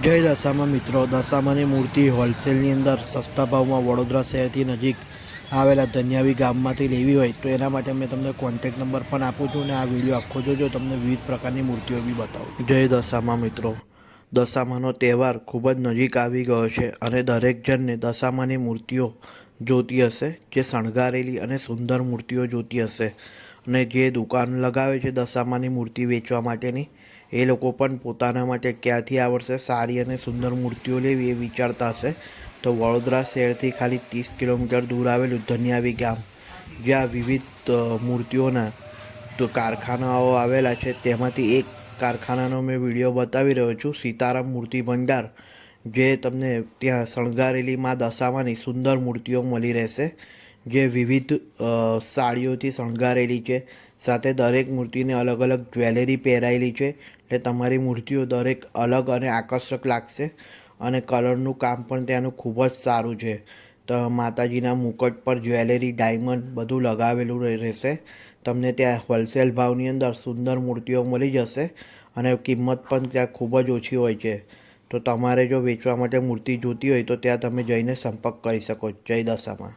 જય દશામાં મિત્રો, દશામાની મૂર્તિ હોલસેલની અંદર સસ્તા ભાવમાં વડોદરા શહેરથી નજીક આવેલા ધન્યાવી ગામમાંથી લેવી હોય તો એના માટે મેં તમને કોન્ટેક નંબર પણ આપું છું અને આ વિડીયો આખો જોજો, તમને વિવિધ પ્રકારની મૂર્તિઓ બી બતાવું. જય દશામાં મિત્રો, દશામાનો તહેવાર ખૂબ જ નજીક આવી ગયો છે અને દરેક જણને દશામાની મૂર્તિઓ જોતી હશે, જે શણગારેલી અને સુંદર મૂર્તિઓ જોતી હશે. અને જે દુકાન લગાવે છે દશામાની મૂર્તિ વેચવા માટેની, એ લોકો પણ પોતાના માટે ક્યાંથી આ વર્ષે સારી અને સુંદર મૂર્તિઓ લેવી એ વિચારતા હશે. તો વડોદરા શહેરથી ખાલી 30 કિલોમીટર દૂર આવેલું ધન્યાવી ગામ, જ્યાં વિવિધ મૂર્તિઓના તો કારખાનાઓ આવેલા છે, તેમાંથી એક કારખાનાનો મેં વિડીયો બતાવી રહ્યો છું, સીતારામ મૂર્તિ ભંડાર. જે તમને ત્યાં શણગારેલી મા દશામાની સુંદર મૂર્તિઓ મળી રહેશે, જે વિવિધ સાડીઓથી શણગારેલી છે. સાથે દરેક મૂર્તિને અલગ અલગ જ્વેલરી પહેરાયેલી છે, એટલે તમારી મૂર્તિઓ દરેક અલગ અને આકર્ષક લાગશે. અને કલરનું કામ પણ ત્યાંનું ખૂબ જ સારું છે. તો માતાજીના મુકટ પર જ્વેલરી, ડાયમંડ બધું લગાવેલું રહેશે. તમને ત્યાં હોલસેલ ભાવની અંદર સુંદર મૂર્તિઓ મળી જશે અને કિંમત પણ ત્યાં ખૂબ જ ઓછી હોય છે. તો તમારે જો વેચવા માટે મૂર્તિ જોતી હોય તો ત્યાં તમે જઈને સંપર્ક કરી શકો. જય દશામાં.